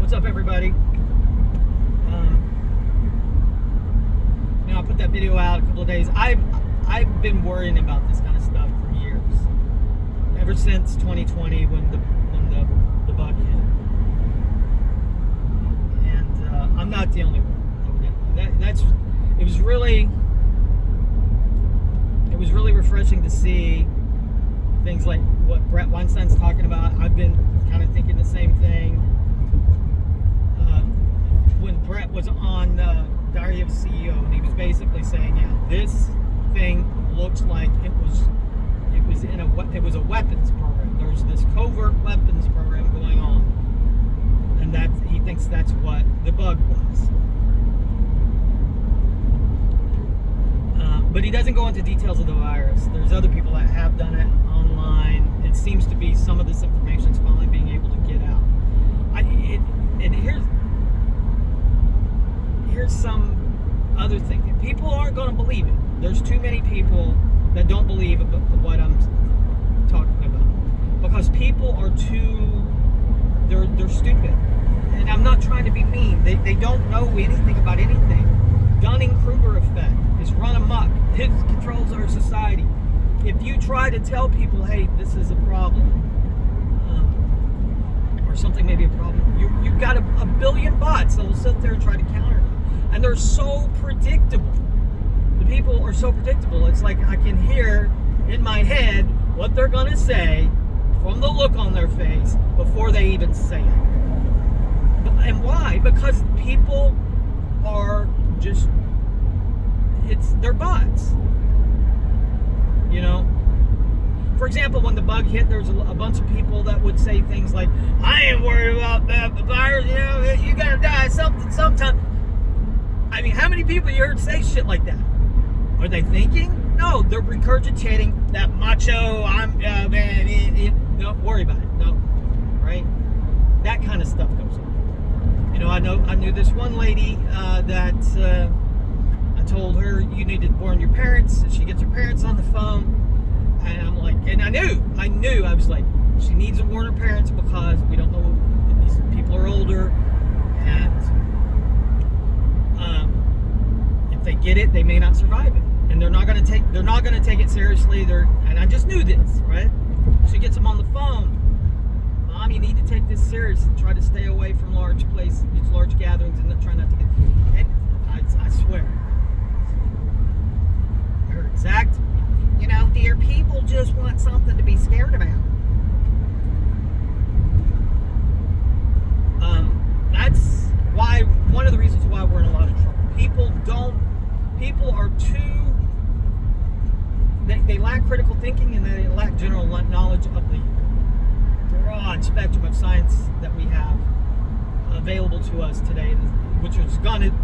What's up, everybody? I put that video out a couple of days. I've been worrying about this kind of stuff for years, ever since 2020 when the bug hit. And I'm not the only one. It was really refreshing to see things like what Brett Weinstein's talking about. I've been kind of thinking the same thing. When Brett was on Diary of a CEO, and he was basically saying, yeah, this thing looks like it was a weapons program. There's this covert weapons program going on, and that he thinks that's what the bug was. But he doesn't go into details of the virus. There's other people that have done it online. It seems to be some of this information is finally being able to get out. Here's some other thing. People aren't going to believe it. There's too many people that don't believe what I'm talking about, because people are they're stupid. And I'm not trying to be mean. They don't know anything about anything. Dunning-Kruger effect is run amok. It controls our society. If you try to tell people, hey, this is a problem, or something may be a problem, you've got a billion bots that will sit there and try to counter it. And they're so predictable. The people are so predictable. It's like I can hear in my head what they're going to say from the look on their face before they even say it. And why? Because people are just, they're bots. You know? For example, when the bug hit, there was a bunch of people that would say things like, I ain't worried about the virus, you gotta die sometime. I mean, how many people you heard say shit like that? Are they thinking? No, they're regurgitating that macho, don't worry about it. No, right? That kind of stuff goes on. I knew this one lady that I told her, you need to warn your parents. She gets her parents on the phone. And I'm like, and I knew, I was like, she needs to warn her parents because we don't know, these people are older, and if they get it, they may not survive it, and they're not going to take it seriously. And I just knew this, right? She gets them on the phone. Mom, you need to take this serious and try to stay away from large gatherings, and try not to get. And I swear, her exact. Dear, people just want something to be scared about. That's why, one of the reasons why we're in a lot of trouble. People are they lack critical thinking, and they lack general knowledge of the broad spectrum of science that we have available to us today,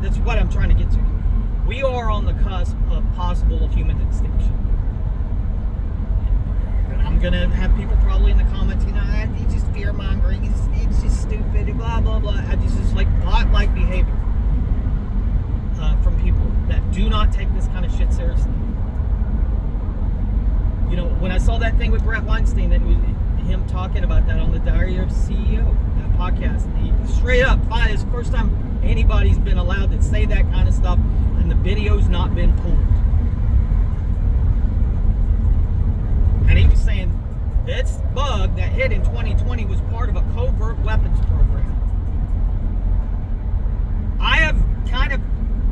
that's what I'm trying to get to. We are on the cusp of possible human extinction. I'm going to have people probably in the comments, he's just fear-mongering, he's just stupid, blah, blah, blah. This is like bot-like behavior from people that do not take this kind of shit seriously. When I saw that thing with Brett Weinstein, that was him talking about that on the Diary of a CEO, that podcast, he straight up, it's the first time anybody's been allowed to say that kind of stuff, and the video's not been pulled. And he was saying this bug that hit in 2020 was part of a covert weapons program. I have kind of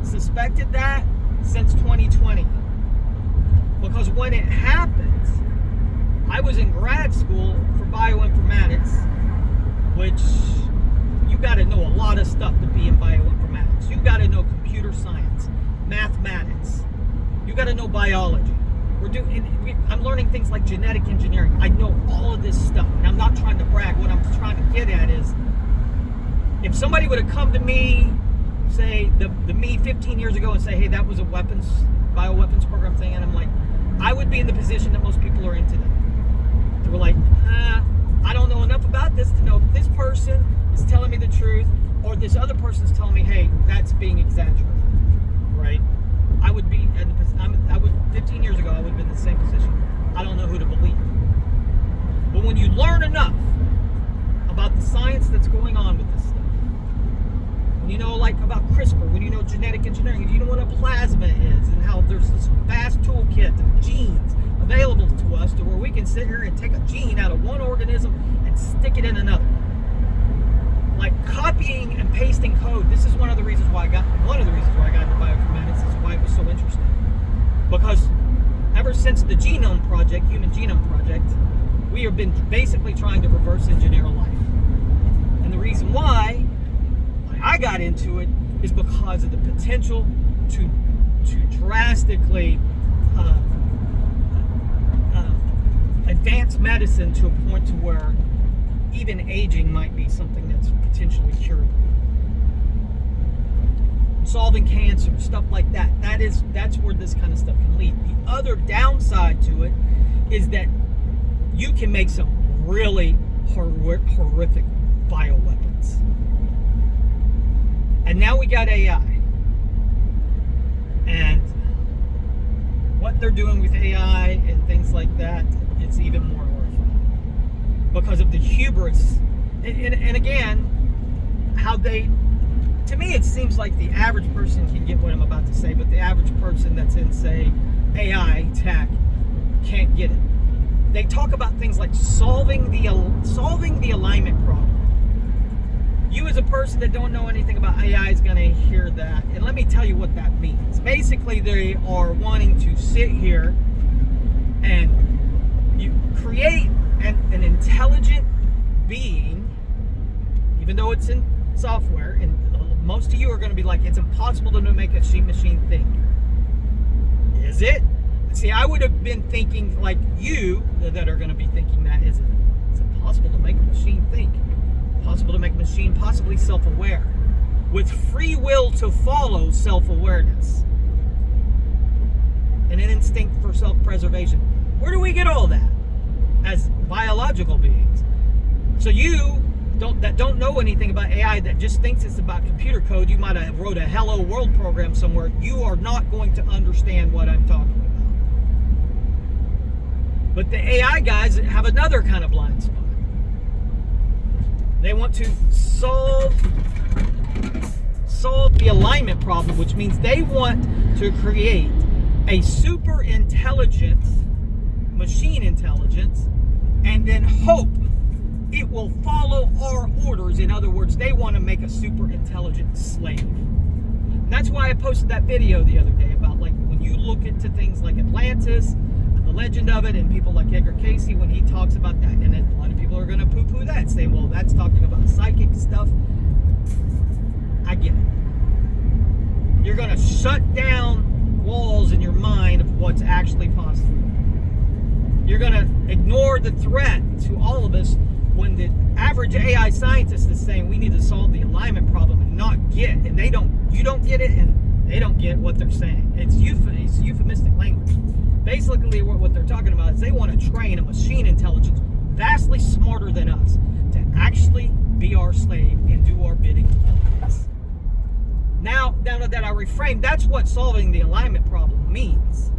suspected that since 2020. Because when it happened, I was in grad school for bioinformatics, which you got to know a lot of stuff to be in bioinformatics. You got to know computer science, mathematics. You got to know biology. I'm learning things like genetic engineering. I know all of this stuff, and I'm not trying to brag. What I'm trying to get at is, if somebody would have come to me, say the me 15 years ago, and say, hey, that was a bioweapons program thing, and I'm like, I would be in the position that most people are in today. They were like, I don't know enough about this to know if this person is telling me the truth, or this other person is telling me, hey, that's being exaggerated, right? I would be, 15 years ago, I would have been in the same position. I don't know who to believe. But when you learn enough about the science that's going on with this stuff, you know, like about CRISPR, when you know genetic engineering, if you know what a plasma is and how there's this vast toolkit of genes available to us to where we can sit here and take a gene out of one organism and stick it in another. Like copying and pasting code. This is one of the reasons why I got into bioinformatics. This is why it was so interesting. Because ever since the Genome Project, Human Genome Project, we have been basically trying to reverse engineer life. And the reason why I got into it is because of the potential to drastically advance medicine to a point to where even aging might be something that's potentially curable. Solving cancer, stuff like that. That's where this kind of stuff can lead. The other downside to it is that you can make some really horrific bioweapons. And now we got AI. And what they're doing with AI and things like that, it's even more horrifying. Because of the hubris. And again, how they, to me it seems like the average person can get what I'm about to say, but the average person that's in, say, AI tech can't get it. They talk about things like solving the alignment problem. You as a person that don't know anything about AI is going to hear that. And let me tell you what that means. Basically, they are wanting to sit here and you create an intelligent being, even though it's in software, and most of you are going to be like, it's impossible to make a machine think. Is it? See, I would have been thinking like you that are going to be thinking that, is it? It's impossible to make a machine think. Possible to make a machine possibly self-aware, with free will to follow self-awareness, and an instinct for self-preservation. Where do we get all that as biological beings? So you don't know anything about AI, that just thinks it's about computer code. You might have wrote a hello world program somewhere. You are not going to understand what I'm talking about. But the AI guys have another kind of blind spot. They want to solve the alignment problem, which means they want to create a super intelligent machine intelligence and then hope it will follow our orders. In other words, they want to make a super intelligent slave. And that's why I posted that video the other day about, like, when you look into things like Atlantis, the legend of it, and people like Edgar Casey, when he talks about that, and then a lot of people are going to poo-poo that, saying, well, that's talking about psychic stuff. I get it. You're going to shut down walls in your mind of what's actually possible. You're going to ignore the threat to all of us when the average AI scientist is saying we need to solve the alignment problem and not get, and you don't get it, and they don't get what they're saying. It's euphemistic language. Basically, what they're talking about is they want to train a machine intelligence vastly smarter than us to actually be our slave and do our bidding. Now that I reframe, that's what solving the alignment problem means.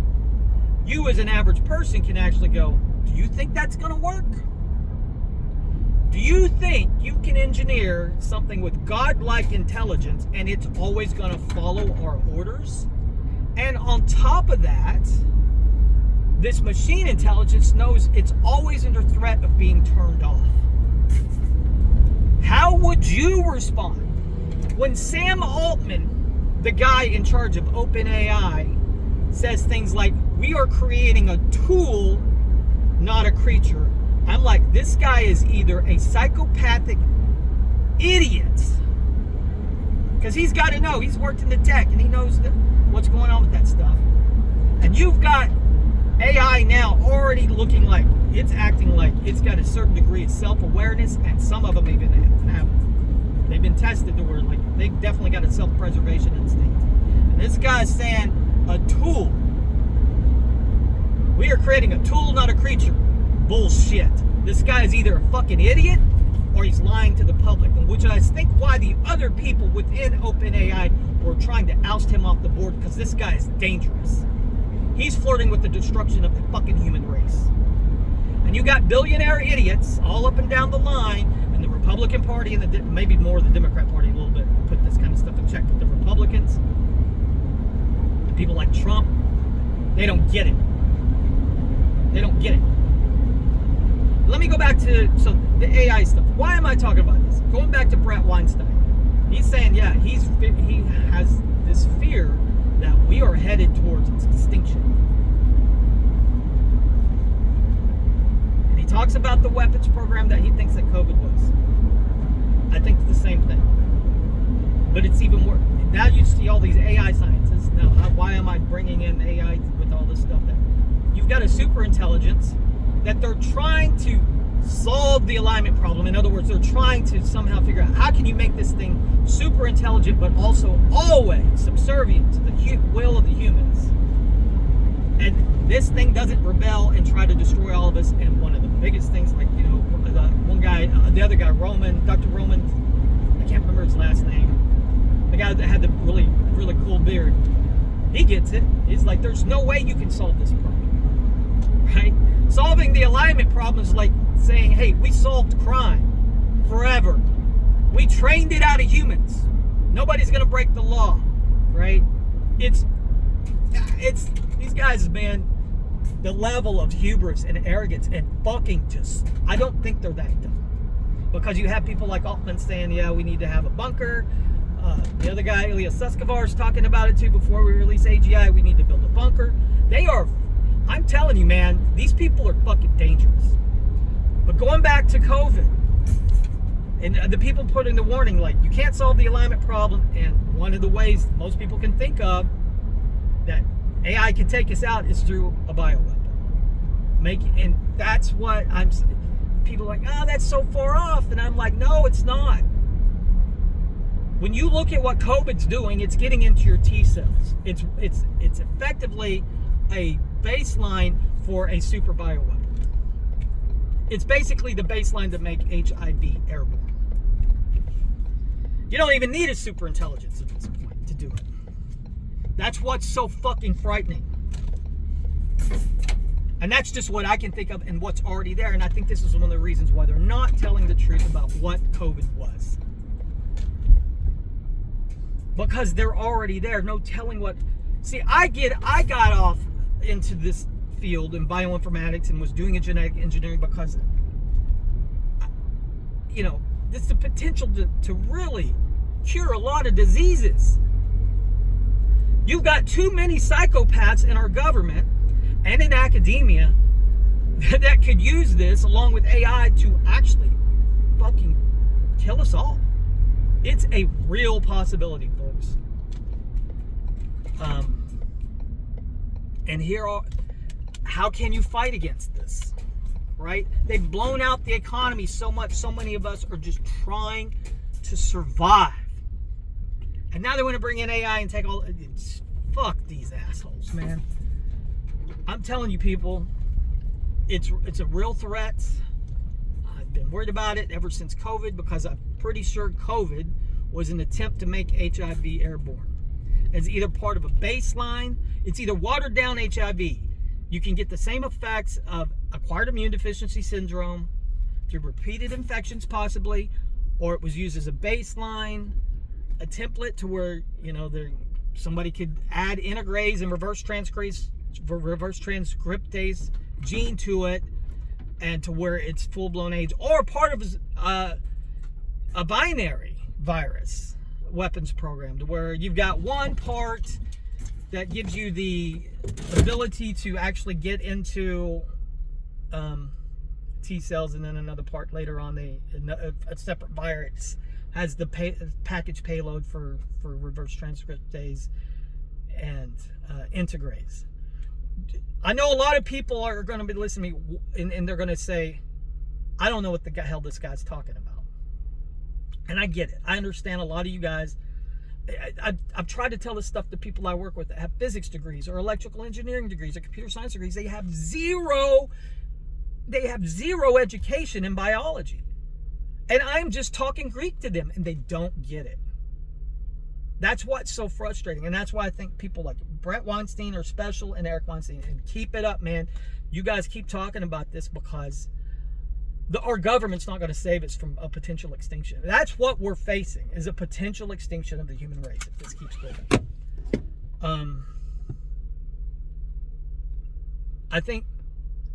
You as an average person can actually go, do you think that's going to work? Do you think you can engineer something with godlike intelligence and it's always going to follow our orders? And on top of that, this machine intelligence knows it's always under threat of being turned off. How would you respond when Sam Altman, the guy in charge of OpenAI, says things like, we are creating a tool, not a creature? I'm like, this guy is either a psychopathic idiot, because he's got to know, he's worked in the tech and he knows what's going on with that stuff. And you've got AI now already looking like it's acting like it's got a certain degree of self-awareness, and some of them even have it. They've been tested to where, like, they've definitely got a self-preservation instinct. And this guy's saying a tool. We are creating a tool, not a creature. Bullshit. This guy is either a fucking idiot or he's lying to the public, which I think why the other people within OpenAI were trying to oust him off the board, because this guy is dangerous. He's flirting with the destruction of the fucking human race. And you got billionaire idiots all up and down the line, and the Republican Party and maybe more the Democrat Party a little bit put this kind of stuff and check with the Republicans, the people like Trump. They don't get it. They don't get it. Let me go back to the AI stuff. Why am I talking about this? Going back to Brett Weinstein. He's saying, yeah, he has this fear that we are headed towards extinction. And he talks about the weapons program that he thinks that COVID was. I think it's the same thing. But it's even worse. Now you see all these AI scientists. Now, why am I bringing in AI with all this stuff? That you've got a super intelligence that they're trying to solve the alignment problem. In other words, they're trying to somehow figure out how can you make this thing super intelligent, but also always subservient to the will of the humans. And this thing doesn't rebel and try to destroy all of us. And one of the biggest things, like, you know, one guy, the other guy, Dr. Roman, I can't remember his last name. The guy that had the really, really cool beard. He gets it. He's like, there's no way you can solve this problem. Right? Solving the alignment problem is like saying, hey, we solved crime forever. We trained it out of humans. Nobody's going to break the law. Right? It's these guys, man, the level of hubris and arrogance and fucking just, I don't think they're that dumb. Because you have people like Altman saying, yeah, we need to have a bunker. The other guy, Ilya Sutskever, is talking about it too. Before we release AGI, we need to build a bunker. They are, I'm telling you, man, these people are fucking dangerous. But going back to COVID, and the people putting the warning, like, you can't solve the alignment problem, and one of the ways most people can think of that AI can take us out is through a bioweapon. And that's what people are like, oh, that's so far off. And I'm like, no, it's not. When you look at what COVID's doing, it's getting into your T cells. It's effectively a baseline for a super bioweapon. It's basically the baseline to make HIV airborne. You don't even need a super intelligence at this point to do it. That's what's so fucking frightening. And that's just what I can think of and what's already there. And I think this is one of the reasons why they're not telling the truth about what COVID was. Because they're already there. No telling what. See, I got off into this field in bioinformatics and was doing a genetic engineering because, you know, there's the potential to really cure a lot of diseases. You've got too many psychopaths in our government and in academia that could use this along with AI to actually fucking kill us all. It's a real possibility, folks. And how can you fight against this? Right? They've blown out the economy so much, so many of us are just trying to survive. And now they want to bring in AI and take all. Fuck these assholes, man. I'm telling you, people, it's a real threat. I've been worried about it ever since COVID because I'm pretty sure COVID was an attempt to make HIV airborne. It's either part of a baseline, it's either watered down HIV. You can get the same effects of acquired immune deficiency syndrome through repeated infections possibly, or it was used as a baseline, a template to where, you know, somebody could add integrase and reverse transcriptase gene to it, and to where it's full-blown AIDS, or part of a binary virus weapons program, to where you've got one part that gives you the ability to actually get into T cells, and then another part later on, a separate virus has the package payload for reverse transcriptase and integrase. I know a lot of people are going to be listening to me, and they're going to say, I don't know what the hell this guy's talking about. And I get it. I understand a lot of you guys. I've tried to tell this stuff to people I work with that have physics degrees or electrical engineering degrees or computer science degrees. They have zero education in biology. And I'm just talking Greek to them, and they don't get it. That's what's so frustrating. And that's why I think people like Brett Weinstein are special, and Eric Weinstein. And keep it up, man. You guys keep talking about this, because Our government's not going to save us from a potential extinction. That's what we're facing, is a potential extinction of the human race if this keeps going. I think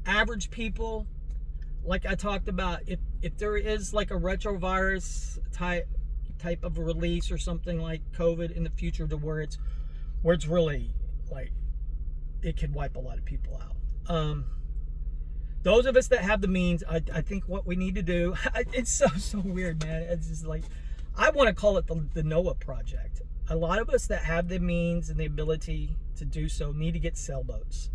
average people, like I talked about, if there is like a retrovirus type of release or something like COVID in the future, to where it's really like it could wipe a lot of people out. Those of us that have the means, I think what we need to do, it's so weird, man. It's just like, I want to call it the Noah Project. A lot of us that have the means and the ability to do so need to get sailboats.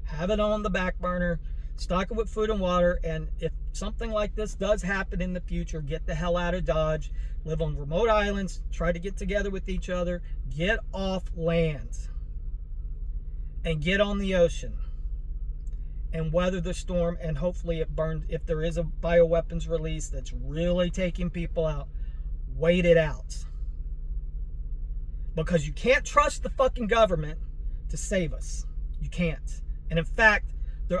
Have it on the back burner, stock it with food and water, and if something like this does happen in the future, get the hell out of Dodge, live on remote islands, try to get together with each other, get off land, and get on the ocean, and weather the storm, and hopefully it burns. If there is a bioweapons release that's really taking people out, wait it out. Because you can't trust the fucking government to save us. You can't. And in fact,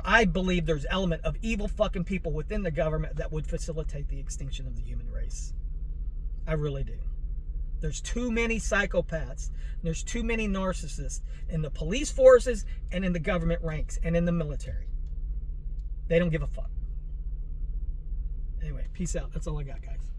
I believe there's an element of evil fucking people within the government that would facilitate the extinction of the human race. I really do. There's too many psychopaths. There's too many narcissists in the police forces and in the government ranks and in the military. They don't give a fuck. Anyway, peace out. That's all I got, guys.